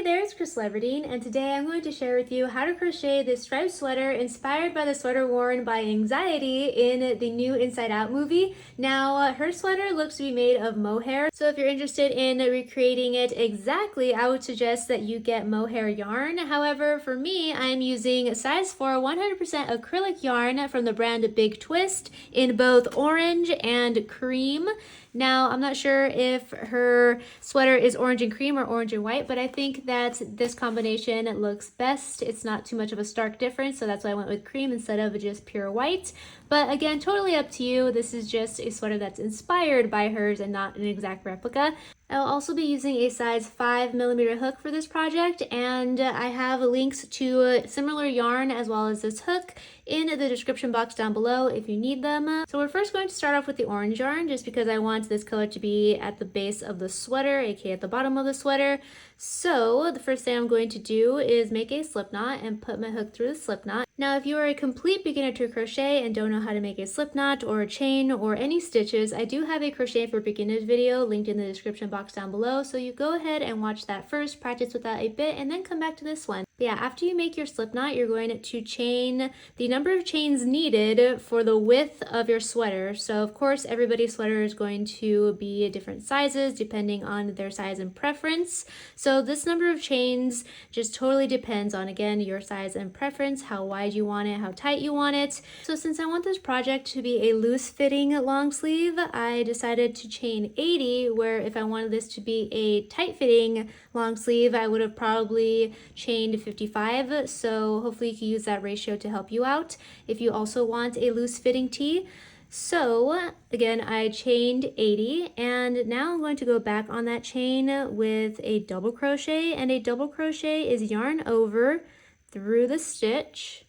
Hey there, it's Krystal Everdeen, and today I'm going to share with you how to crochet this striped sweater inspired by the sweater worn by Anxiety in the new Inside Out movie. Now, her sweater looks to be made of mohair, so if you're interested in recreating it exactly, I would suggest that you get mohair yarn. However, for me, I'm using size 4 100% acrylic yarn from the brand Big Twist in both orange and cream. Now, I'm not sure if her sweater is orange and cream or orange and white, but I think that this combination looks best. It's not too much of a stark difference, so that's why I went with cream instead of just pure white. But again, totally up to you. This is just a sweater that's inspired by hers and not an exact replica. I'll also be using a size 5mm hook for this project, and I have links to similar yarn as well as this hook in the description box down below if you need them. So we're first going to start off with the orange yarn just because I want this color to be at the base of the sweater, aka at the bottom of the sweater. So the first thing I'm going to do is make a slip knot and put my hook through the slip knot. Now, if you are a complete beginner to crochet and don't know how to make a slip knot or a chain or any stitches, I do have a crochet for beginners video linked in the description box down below, so you go ahead and watch that first, practice with that a bit, and then come back to this one. But yeah, after you make your slip knot, you're going to chain the number of chains needed for the width of your sweater. So of course, everybody's sweater is going to be different sizes depending on their size and preference. So this number of chains just totally depends on, again, your size and preference, how wide you want it, how tight you want it. So since I want this project to be a loose fitting long sleeve, I decided to chain 80, where if I wanted this to be a tight fitting long sleeve, I would have probably chained 55. So hopefully you can use that ratio to help you out if you also want a loose fitting tee. So again, I chained 80, and now I'm going to go back on that chain with a double crochet, and a double crochet is yarn over through the stitch,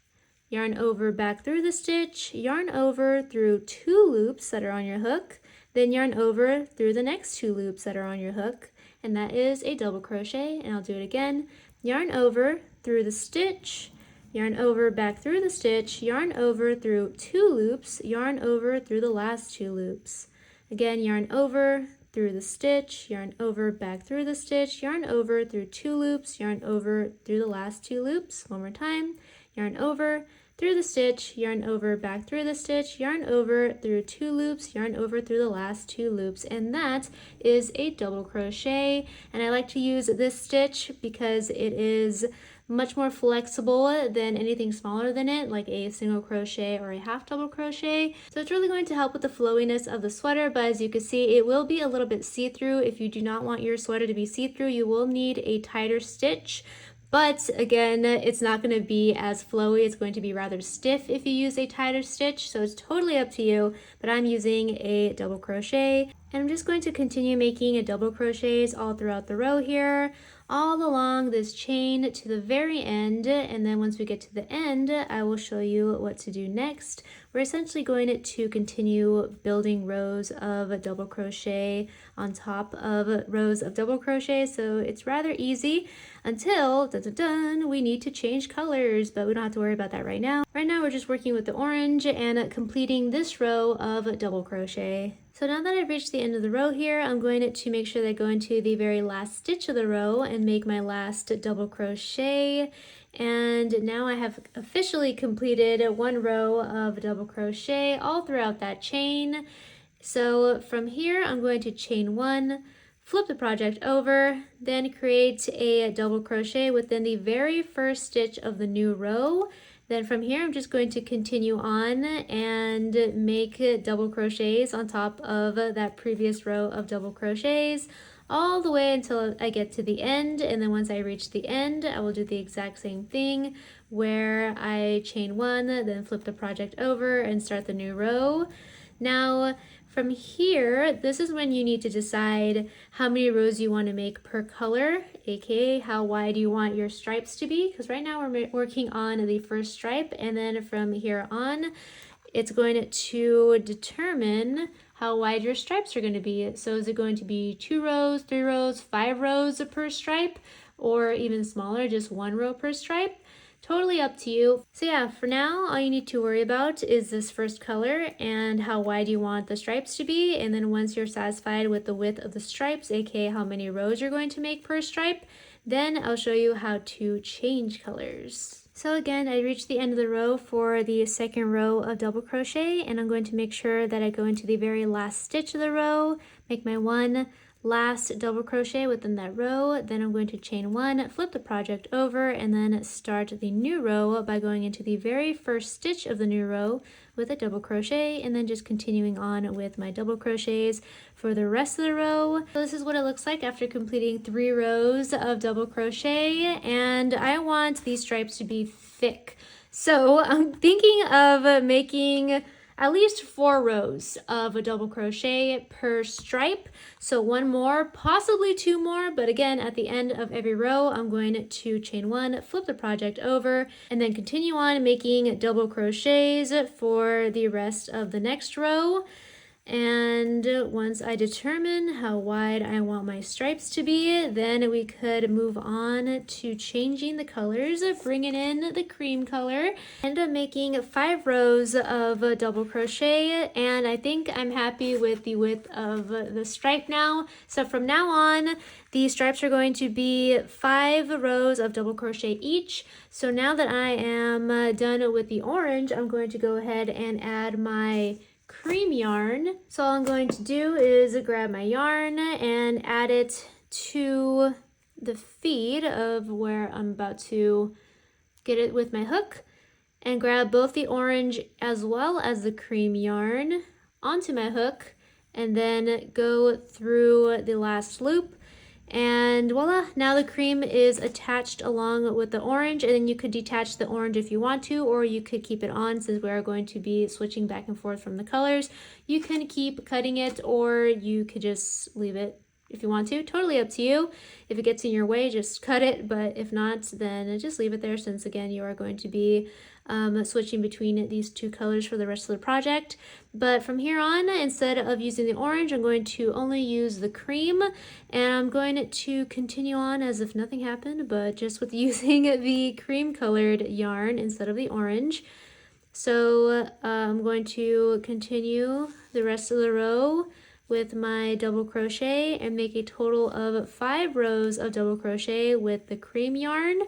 yarn over back through the stitch, yarn over through 2 loops that are on your hook, then yarn over through the next 2 loops that are on your hook, and that is a double crochet. And I'll do it again. Yarn over through the stitch, yarn over back through the stitch, yarn over through 2 loops, yarn over through the last 2 loops. Again, yarn over through the stitch, yarn over back through the stitch, yarn over through 2 loops, yarn over through the last 2 loops. One more time. Yarn over through the stitch, yarn over back through the stitch, yarn over through 2 loops, yarn over through the last 2 loops, and that is a double crochet. And I like to use this stitch because it is much more flexible than anything smaller than it, like a single crochet or a half double crochet. So it's really going to help with the flowiness of the sweater, but as you can see, it will be a little bit see-through. If you do not want your sweater to be see-through, you will need a tighter stitch. But again, it's not going to be as flowy. It's going to be rather stiff if you use a tighter stitch. So it's totally up to you, but I'm using a double crochet. And I'm just going to continue making a double crochets all throughout the row here, all along this chain to the very end. And then once we get to the end, I will show you what to do next. We're essentially going to continue building rows of double crochet on top of rows of double crochet. So it's rather easy until we need to change colors, but we don't have to worry about that right now. Right now we're just working with the orange and completing this row of double crochet. So now that I've reached the end of the row here, I'm going to make sure that I go into the very last stitch of the row and make my last double crochet. And now I have officially completed 1 row of double crochet all throughout that chain. So from here, I'm going to chain 1, flip the project over, then create a double crochet within the very first stitch of the new row. Then from here, I'm just going to continue on and make double crochets on top of that previous row of double crochets all the way until I get to the end. And then once I reach the end, I will do the exact same thing where I chain 1, then flip the project over and start the new row. Now, from here, this is when you need to decide how many rows you want to make per color, aka how wide you want your stripes to be, because right now we're working on the first stripe, and then from here on, it's going to determine how wide your stripes are going to be. So is it going to be 2 rows, 3 rows, 5 rows per stripe, or even smaller, just 1 row per stripe? Totally up to you. So yeah, for now, all you need to worry about is this first color and how wide you want the stripes to be. And then once you're satisfied with the width of the stripes, aka how many rows you're going to make per stripe, Then I'll show you how to change colors. So again, I reached the end of the row for the second row of double crochet, and I'm going to make sure that I go into the very last stitch of the row, make my one last double crochet within that row. Then I'm going to chain one, flip the project over, and then start the new row by going into the very first stitch of the new row with a double crochet, and then just continuing on with my double crochets for the rest of the row. So this is what it looks like after completing 3 rows of double crochet, and I want these stripes to be thick. So I'm thinking of making at least 4 rows of a double crochet per stripe. So 1 more, possibly 2 more, but again, at the end of every row, I'm going to chain 1, flip the project over, and then continue on making double crochets for the rest of the next row. And once I determine how wide I want my stripes to be, then we could move on to changing the colors, bringing in the cream color, and making 5 rows of double crochet. And I think I'm happy with the width of the stripe now. So from now on, the stripes are going to be 5 rows of double crochet each. So now that I am done with the orange, I'm going to go ahead and add my cream yarn. So all I'm going to do is grab my yarn and add it to the feed of where I'm about to get it with my hook, and grab both the orange as well as the cream yarn onto my hook, and then go through the last loop. And voila, now the cream is attached along with the orange, and then you could detach the orange if you want to, or you could keep it on since we are going to be switching back and forth from the colors. You can keep cutting it, or you could just leave it if you want to. Totally up to you. If it gets in your way, just cut it, but if not, then just leave it there since again you are going to be switching between these 2 colors for the rest of the project. But from here on, instead of using the orange, I'm going to only use the cream, and I'm going to continue on as if nothing happened, but just with using the cream colored yarn instead of the orange. So I'm going to continue the rest of the row with my double crochet and make a total of 5 rows of double crochet with the cream yarn.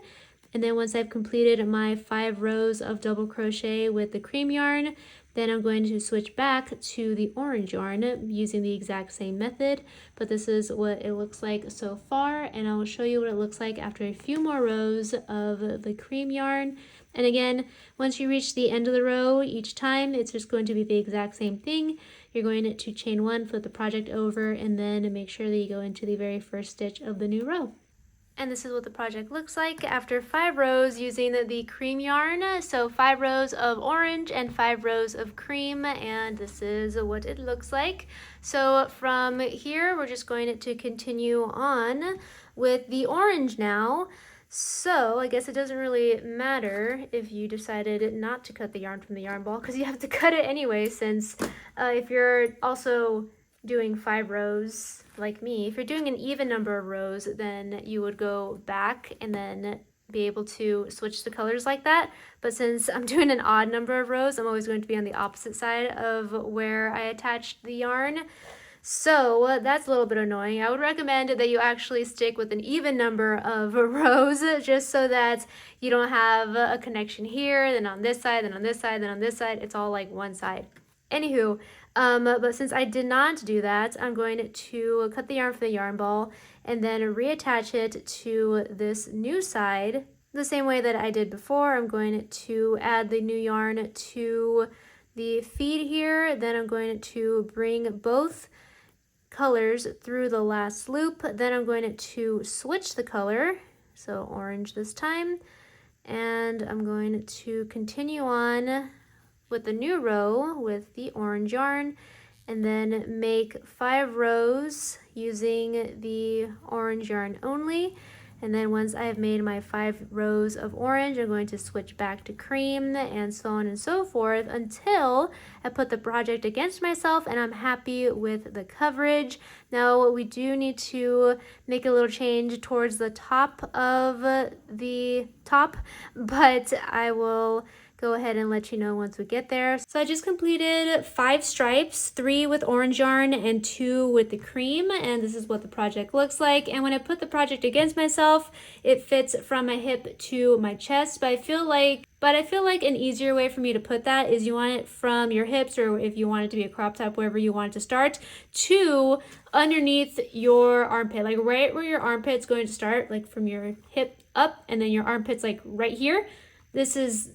And then once I've completed my 5 rows of double crochet with the cream yarn, then I'm going to switch back to the orange yarn using the exact same method. But this is what it looks like so far, and I will show you what it looks like after a few more rows of the cream yarn. And again, once you reach the end of the row, each time it's just going to be the exact same thing. You're going to chain 1, flip the project over, and then make sure that you go into the very first stitch of the new row. And this is what the project looks like after 5 rows using the cream yarn. So 5 rows of orange and 5 rows of cream, and this is what it looks like. So from here, we're just going to continue on with the orange now. So I guess it doesn't really matter if you decided not to cut the yarn from the yarn ball, because you have to cut it anyway, since if you're also doing 5 rows like me, if you're doing an even number of rows, then you would go back and then be able to switch the colors like that. But since I'm doing an odd number of rows, I'm always going to be on the opposite side of where I attached the yarn. So that's a little bit annoying. I would recommend that you actually stick with an even number of rows, just so that you don't have a connection here, then on this side, then on this side, then on this side. It's all like one side. Anywho, but since I did not do that, I'm going to cut the yarn from the yarn ball and then reattach it to this new side the same way that I did before. I'm going to add the new yarn to the feed here. Then I'm going to bring both colors through the last loop. Then I'm going to switch the color, so orange this time, and I'm going to continue on with the new row with the orange yarn, and then make 5 rows using the orange yarn only. And then once I have made my 5 rows of orange, I'm going to switch back to cream, and so on and so forth until I put the project against myself and I'm happy with the coverage. Now we do need to make a little change towards the top of the top, but I will go ahead and let you know once we get there. So I just completed 5 stripes, 3 with orange yarn and 2 with the cream, and this is what the project looks like. And when I put the project against myself, it fits from my hip to my chest, but I feel like an easier way for me to put that is you want it from your hips, or if you want it to be a crop top, wherever you want it to start, to underneath your armpit, like right where your armpit's going to start, like from your hip up, and then your armpit's like right here. This is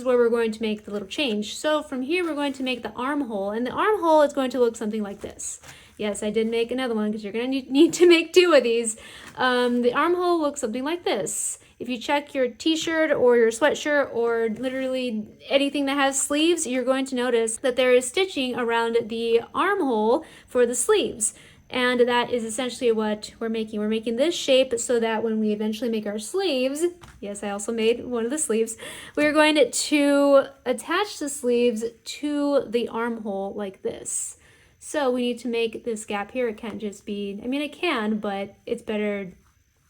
where we're going to make the little change. So from here, we're going to make the armhole, and the armhole is going to look something like this. Yes, I did make another one because you're going to need to make 2 of these. The armhole looks something like this. If you check your t-shirt or your sweatshirt or literally anything that has sleeves, you're going to notice that there is stitching around the armhole for the sleeves. And that is essentially what we're making. We're making this shape so that when we eventually make our sleeves, yes, I also made one of the sleeves, we're going to attach the sleeves to the armhole like this. So we need to make this gap here. It can't just be, I mean, it can, but it's better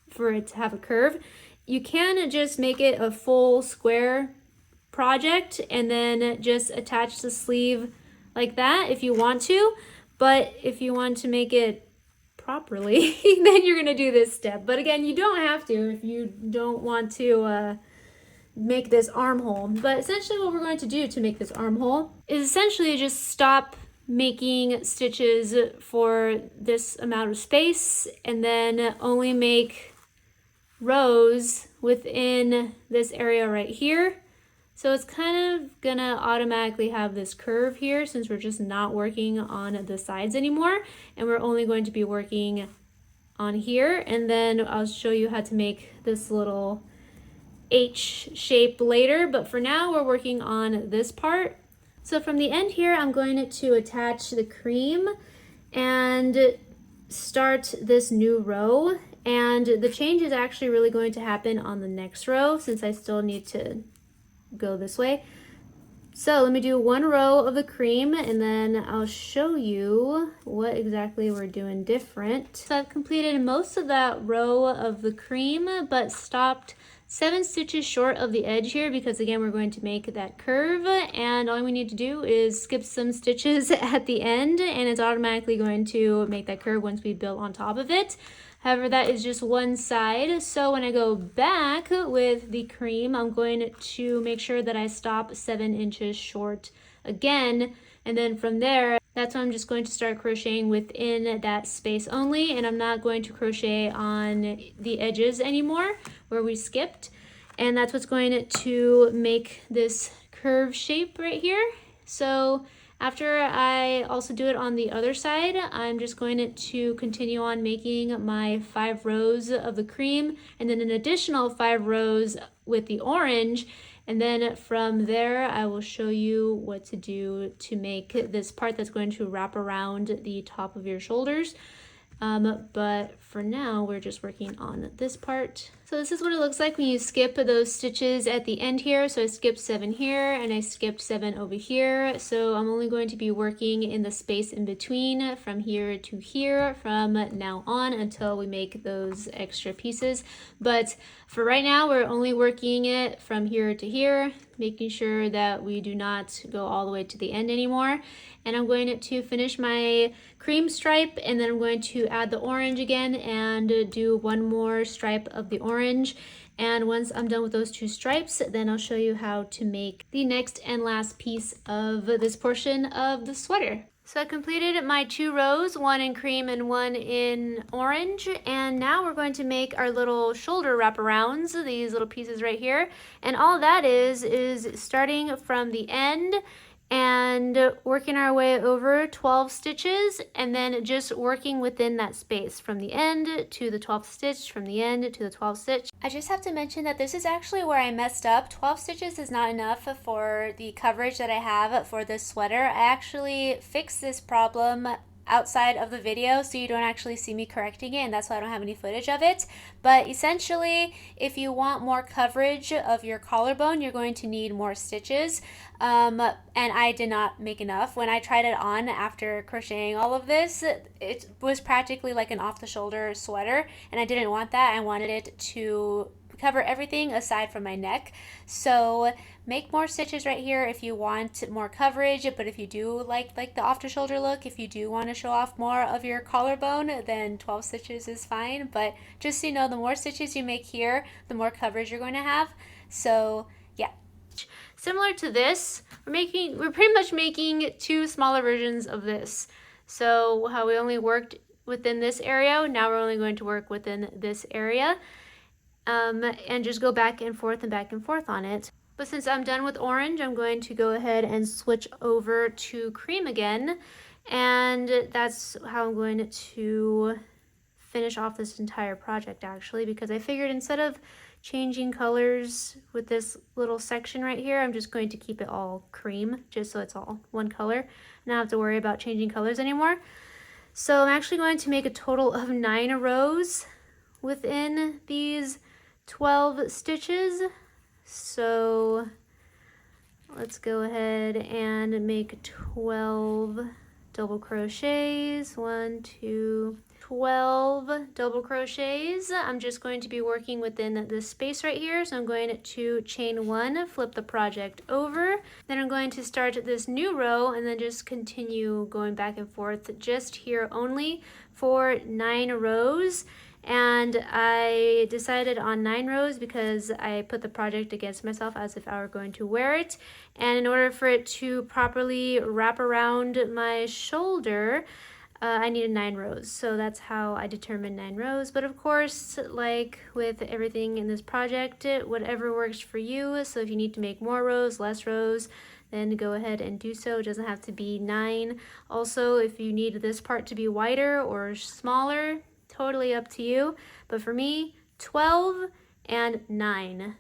for it to have a curve. You can just make it a full square project and then just attach the sleeve like that if you want to. But if you want to make it properly, then you're gonna do this step. But again, you don't have to if you don't want to make this armhole. But essentially what we're going to do to make this armhole is essentially just stop making stitches for this amount of space and then only make rows within this area right here. So it's kind of gonna automatically have this curve here since we're just not working on the sides anymore, and we're only going to be working on here. And then I'll show you how to make this little H shape later, but for now we're working on this part. So from the end here, I'm going to attach the cream and start this new row. And the change is actually really going to happen on the next row since I still need to go this way. So let me do 1 row of the cream and then I'll show you what exactly we're doing different. So I've completed most of that row of the cream but stopped 7 stitches short of the edge here because again we're going to make that curve, and all we need to do is skip some stitches at the end and it's automatically going to make that curve once we build on top of it. However, that is just one side. So when I go back with the cream, I'm going to make sure that I stop 7 inches short again. And then from there, that's when I'm just going to start crocheting within that space only. And I'm not going to crochet on the edges anymore where we skipped. And that's what's going to make this curve shape right here. So after I also do it on the other side, I'm just going to continue on making my 5 rows of the cream and then an additional 5 rows with the orange. And then from there, I will show you what to do to make this part that's going to wrap around the top of your shoulders. But for now, we're just working on this part. So this is what it looks like when you skip those stitches at the end here. So I skipped 7 here and I skipped 7 over here. So I'm only going to be working in the space in between from here to here from now on until we make those extra pieces. But for right now, we're only working it from here to here, making sure that we do not go all the way to the end anymore. And I'm going to finish my cream stripe and then I'm going to add the orange again and do 1 more stripe of the orange. And once I'm done with those 2 stripes, then I'll show you how to make the next and last piece of this portion of the sweater. So I completed my 2 rows, 1 in cream and 1 in orange, and now we're going to make our little shoulder wraparounds, these little pieces right here. And all that is starting from the end and working our way over 12 stitches and then just working within that space from the end to the 12th stitch, from the end to the 12th stitch. I just have to mention that this is actually where I messed up. 12 stitches is not enough for the coverage that I have for this sweater. I actually fixed this problem outside of the video so you don't actually see me correcting it, and that's why I don't have any footage of it. But essentially, if you want more coverage of your collarbone, you're going to need more stitches, and I did not make enough. When I tried it on after crocheting all of this, it was practically like an off-the-shoulder sweater, and I didn't want that. I wanted it to cover everything aside from my neck. So make more stitches right here if you want more coverage, but if you do like the off the shoulder look, if you do want to show off more of your collarbone, then 12 stitches is fine. But just so you know, the more stitches you make here, the more coverage you're going to have. So yeah. Similar to this, we're pretty much making two smaller versions of this. So how we only worked within this area, now we're only going to work within this area, and just go back and forth on it. But since I'm done with orange, I'm going to go ahead and switch over to cream again, and that's how I'm going to finish off this entire project actually, because I figured instead of changing colors with this little section right here, I'm just going to keep it all cream, just so it's all one color and I don't have to worry about changing colors anymore. So I'm actually going to make a total of 9 rows within these 12 stitches. So let's go ahead and make 12 double crochets. 1, 2, 12 double crochets. I'm just going to be working within this space right here. So I'm going to chain 1, flip the project over. Then I'm going to start this new row and then just continue going back and forth just here only for 9 rows. And I decided on 9 rows because I put the project against myself as if I were going to wear it. And in order for it to properly wrap around my shoulder, I needed 9 rows. So that's how I determined 9 rows. But of course, like with everything in this project, whatever works for you. So if you need to make more rows, less rows, then go ahead and do so. It doesn't have to be 9. Also, if you need this part to be wider or smaller, totally up to you. But for me, 12 and 9.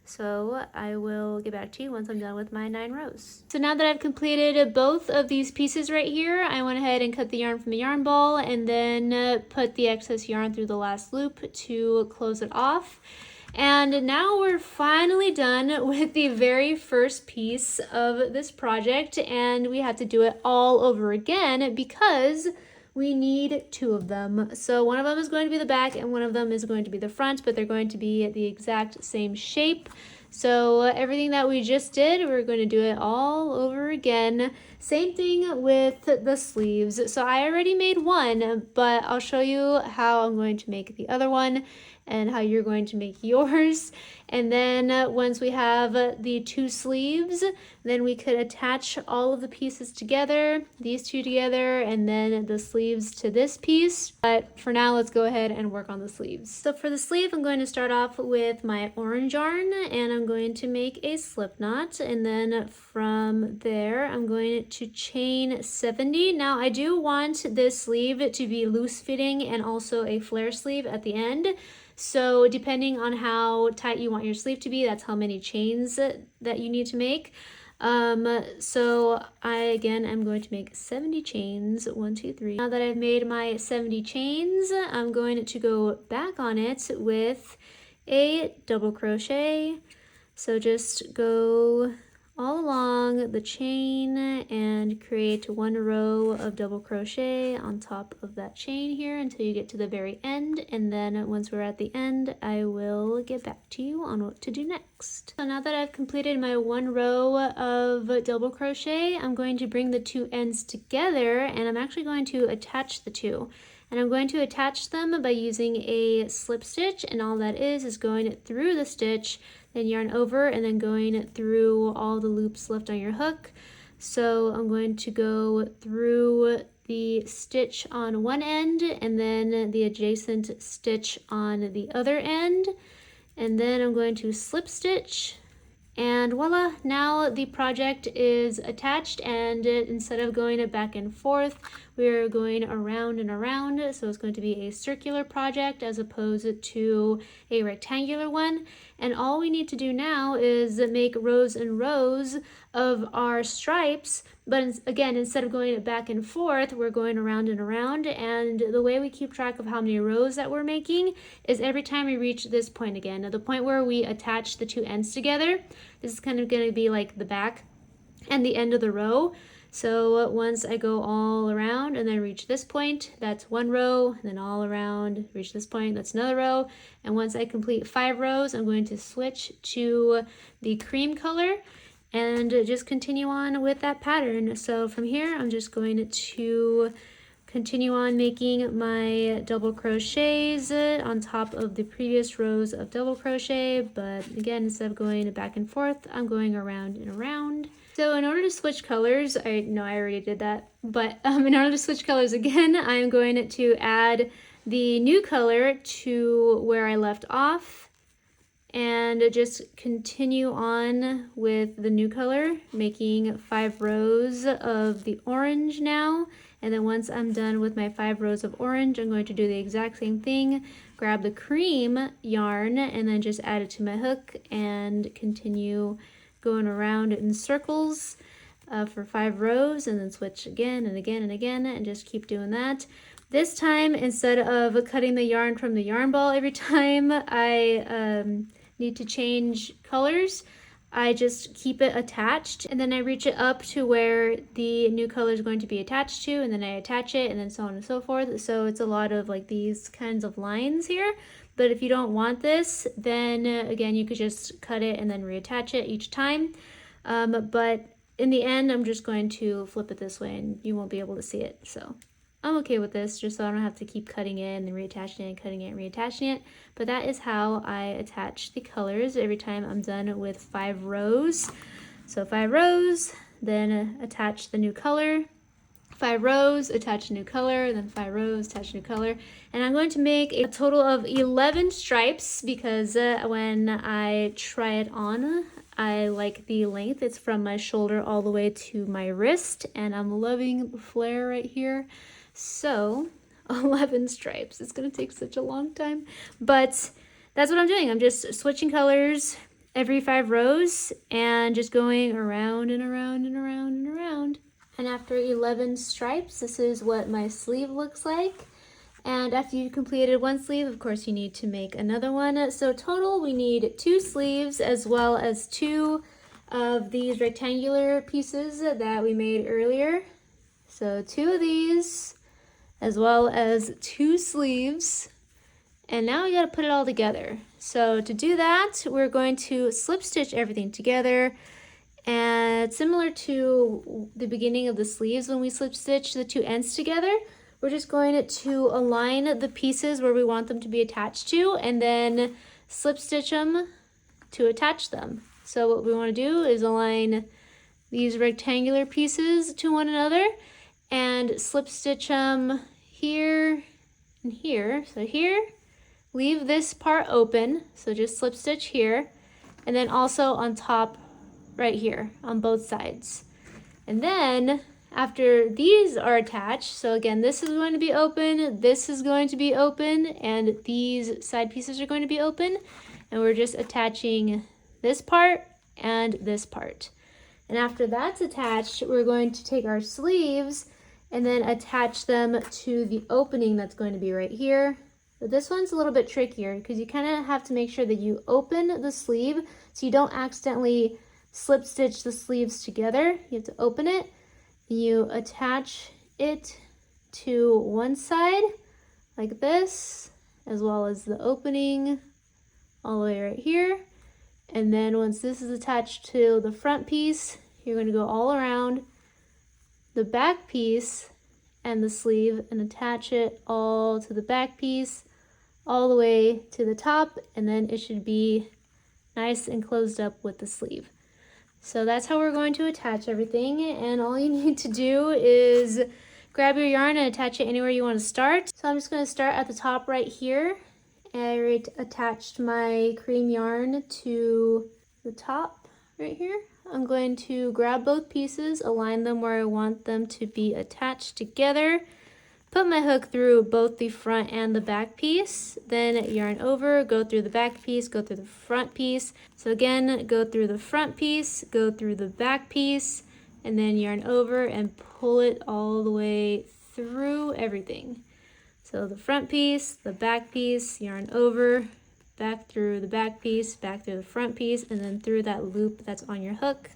So I will get back to you once I'm done with my 9 rows. So now that I've completed both of these pieces right here, I went ahead and cut the yarn from the yarn ball and then put the excess yarn through the last loop to close it off. And now we're finally done with the very first piece of this project, and we have to do it all over again because we need 2 of them. So one of them is going to be the back and one of them is going to be the front, but they're going to be the exact same shape. So everything that we just did, we're going to do it all over again. Same thing with the sleeves. So I already made one, but I'll show you how I'm going to make the other one and how you're going to make yours. And then once we have the 2 sleeves, then we could attach all of the pieces together, these 2 together, and then the sleeves to this piece. But for now, let's go ahead and work on the sleeves. So for the sleeve, I'm going to start off with my orange yarn, and I'm going to make a slip knot, and then from there, I'm going to chain 70. Now, I do want this sleeve to be loose fitting and also a flare sleeve at the end. So depending on how tight you want your sleeve to be, that's how many chains that you need to make. So I, again, am going to make 70 chains, 1, 2, 3. Now that I've made my 70 chains, I'm going to go back on it with a double crochet. So just go all along the chain and create 1 row of double crochet on top of that chain here until you get to the very end, and then once we're at the end, I will get back to you on what to do next. So now that I've completed my 1 row of double crochet, I'm going to bring the 2 ends together, and I'm actually going to attach the 2. And I'm going to attach them by using a slip stitch, and all that is going through the stitch, then yarn over, and then going through all the loops left on your hook. So I'm going to go through the stitch on one end and then the adjacent stitch on the other end, and then I'm going to slip stitch, and voila, now the project is attached, and instead of going back and forth, we're going around and around. So it's going to be a circular project as opposed to a rectangular one. And all we need to do now is make rows and rows of our stripes. But again, instead of going back and forth, we're going around and around. And the way we keep track of how many rows that we're making is every time we reach this point again. Now, the point where we attach the 2 ends together, this is kind of going to be like the back and the end of the row. So once I go all around and then reach this point, that's one row, and then all around, reach this point, that's another row. And once I complete 5 rows, I'm going to switch to the cream color and just continue on with that pattern. So from here, I'm just going to continue on making my double crochets on top of the previous rows of double crochet, but again, instead of going back and forth, I'm going around and around. So in order to switch colors, I know I already did that, but in order to switch colors again, I'm going to add the new color to where I left off and just continue on with the new color, making 5 rows of the orange now. And then once I'm done with my 5 rows of orange, I'm going to do the exact same thing, grab the cream yarn and then just add it to my hook and continue going around in circles for 5 rows, and then switch again and again and again, and just keep doing that. This time, instead of cutting the yarn from the yarn ball every time I need to change colors, I just keep it attached, and then I reach it up to where the new color is going to be attached to, and then I attach it, and then so on and so forth. So it's a lot of like these kinds of lines here. But if you don't want this, then again, you could just cut it and then reattach it each time. But in the end, I'm just going to flip it this way and you won't be able to see it. So I'm okay with this, just so I don't have to keep cutting it and reattaching it, cutting it and reattaching it. But that is how I attach the colors every time I'm done with 5 rows. So 5 rows, then attach the new color. 5 rows, attach a new color, then 5 rows, attach a new color. And I'm going to make a total of 11 stripes because when I try it on, I like the length. It's from my shoulder all the way to my wrist, and I'm loving the flare right here. So 11 stripes. It's gonna take such a long time, but that's what I'm doing. I'm just switching colors every 5 rows and just going around and around and around and around. And after 11 stripes, this is what my sleeve looks like. And after you've completed one sleeve, of course, you need to make another one. So total, we need 2 sleeves as well as 2 of these rectangular pieces that we made earlier. So 2 of these, as well as 2 sleeves. And now we gotta put it all together. So to do that, we're going to slip stitch everything together. And similar to the beginning of the sleeves, when we slip stitch the 2 ends together, we're just going to align the pieces where we want them to be attached to, and then slip stitch them to attach them. So what we want to do is align these rectangular pieces to one another and slip stitch them here and here. So here, leave this part open, so just slip stitch here, and then also on top right here on both sides. And then after these are attached, so again, this is going to be open, this is going to be open, and these side pieces are going to be open, and we're just attaching this part and this part. And after that's attached, we're going to take our sleeves and then attach them to the opening that's going to be right here. But this one's a little bit trickier because you kind of have to make sure that you open the sleeve so you don't accidentally slip stitch the sleeves together. You have to open it, you attach it to one side like this, as well as the opening all the way right here. And then once this is attached to the front piece, you're going to go all around the back piece and the sleeve and attach it all to the back piece all the way to the top, and then it should be nice and closed up with the sleeve. So that's how we're going to attach everything, and all you need to do is grab your yarn and attach it anywhere you want to start. So I'm just going to start at the top right here. I already attached my cream yarn to the top right here. I'm going to grab both pieces, align them where I want them to be attached together, put my hook through both the front and the back piece, then yarn over, go through the back piece, go through the front piece. So again, go through the front piece, go through the back piece, and then yarn over and pull it all the way through everything. So the front piece, the back piece, yarn over, back through the back piece, back through the front piece, and then through that loop that's on your hook.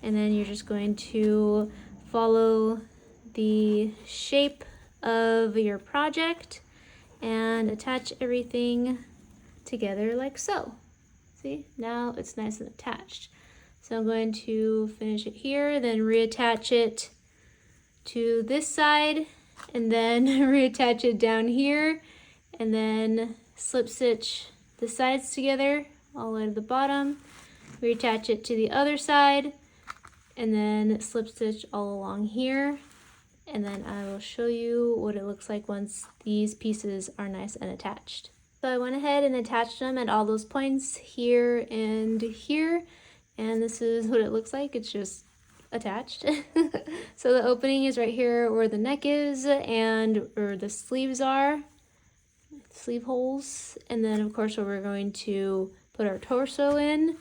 And then you're just going to follow the shape of your project and attach everything together like so. See, now it's nice and attached. So I'm going to finish it here, then reattach it to this side, and then reattach it down here, and then slip stitch the sides together all the way to the bottom, reattach it to the other side, and then slip stitch all along here. And then I will show you what it looks like once these pieces are nice and attached. So I went ahead and attached them at all those points here and here, and this is what it looks like. It's just attached. So the opening is right here where the neck is and where the sleeves are, sleeve holes, and then of course where we're going to put our torso in.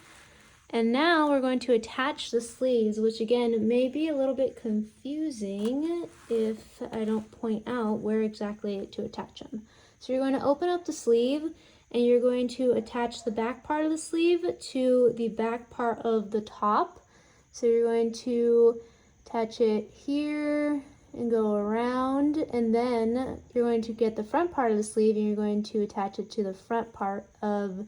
And now we're going to attach the sleeves, which again may be a little bit confusing if I don't point out where exactly to attach them. So you're going to open up the sleeve and you're going to attach the back part of the sleeve to the back part of the top. So you're going to attach it here and go around, and then you're going to get the front part of the sleeve and you're going to attach it to the front part of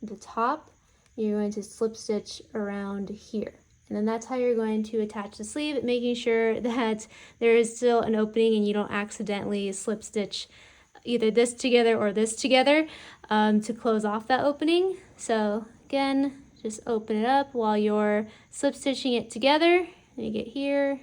the top. You're going to slip stitch around here. And then that's how you're going to attach the sleeve, making sure that there is still an opening and you don't accidentally slip stitch either this together or this together to close off that opening. So again, just open it up while you're slip stitching it together. And you get here,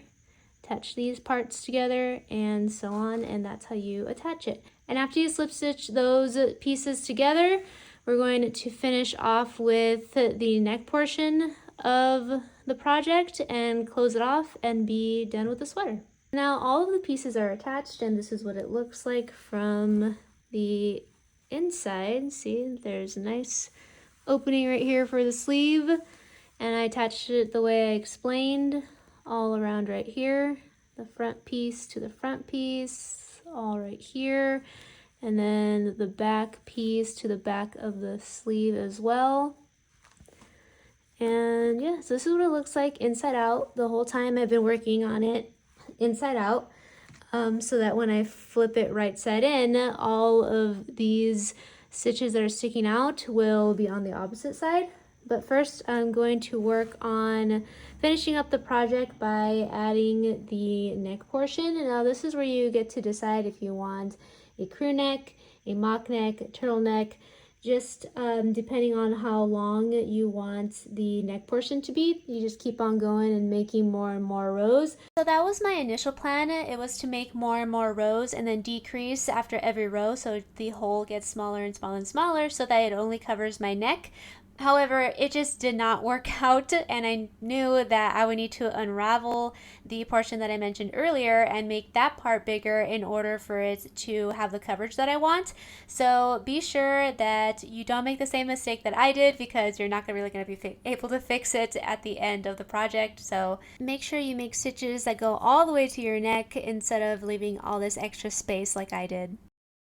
attach these parts together, and so on, and that's how you attach it. And after you slip stitch those pieces together, we're going to finish off with the neck portion of the project and close it off and be done with the sweater. Now all of the pieces are attached, and this is what it looks like from the inside. See, there's a nice opening right here for the sleeve, and I attached it the way I explained, all around right here, the front piece to the front piece, all right here, and then the back piece to the back of the sleeve as well. And yeah, so this is what it looks like inside out. The whole time I've been working on it inside out, so that when I flip it right side in, all of these stitches that are sticking out will be on the opposite side. But first I'm going to work on finishing up the project by adding the neck portion. And now this is where you get to decide if you want a crew neck, a mock neck, a turtleneck, just depending on how long you want the neck portion to be. You just keep on going and making more and more rows. So that was my initial plan. It was to make more and more rows and then decrease after every row so the hole gets smaller and smaller and smaller so that it only covers my neck. However, it just did not work out, and I knew that I would need to unravel the portion that I mentioned earlier and make that part bigger in order for it to have the coverage that I want. So be sure that you don't make the same mistake that I did, because you're not really going to be able to fix it at the end of the project. So make sure you make stitches that go all the way to your neck instead of leaving all this extra space like I did.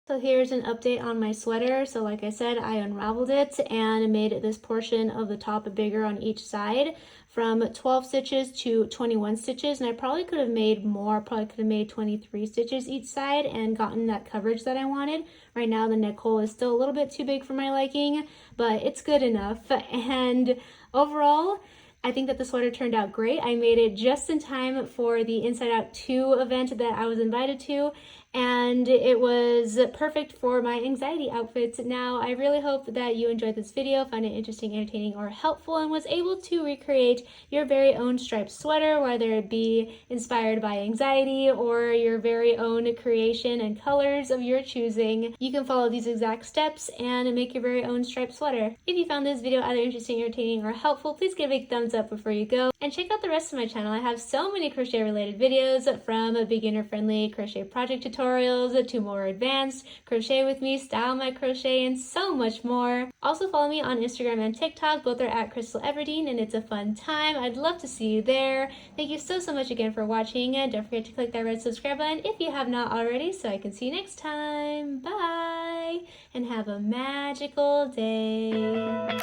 So here's an update on my sweater. So like I said, I unraveled it and made this portion of the top bigger on each side from 12 stitches to 21 stitches. And I probably could have made more, probably could have made 23 stitches each side and gotten that coverage that I wanted. Right now the neck hole is still a little bit too big for my liking, but it's good enough. And overall, I think that the sweater turned out great. I made it just in time for the Inside Out 2 event that I was invited to, and it was perfect for my anxiety outfits. Now, I really hope that you enjoyed this video, found it interesting, entertaining, or helpful, and was able to recreate your very own striped sweater, whether it be inspired by anxiety or your very own creation and colors of your choosing. You can follow these exact steps and make your very own striped sweater. If you found this video either interesting, entertaining, or helpful, please give it a big thumbs up before you go, and check out the rest of my channel. I have so many crochet related videos, from beginner friendly crochet project tutorials to more advanced crochet with me, style my crochet, and so much more. Also follow me on Instagram and TikTok. Both are at Krystal Everdeen, and it's a fun time. I'd love to see you there. Thank you so much again for watching, and don't forget to click that red subscribe button if you have not already, so I can see you next time. Bye, and have a magical day.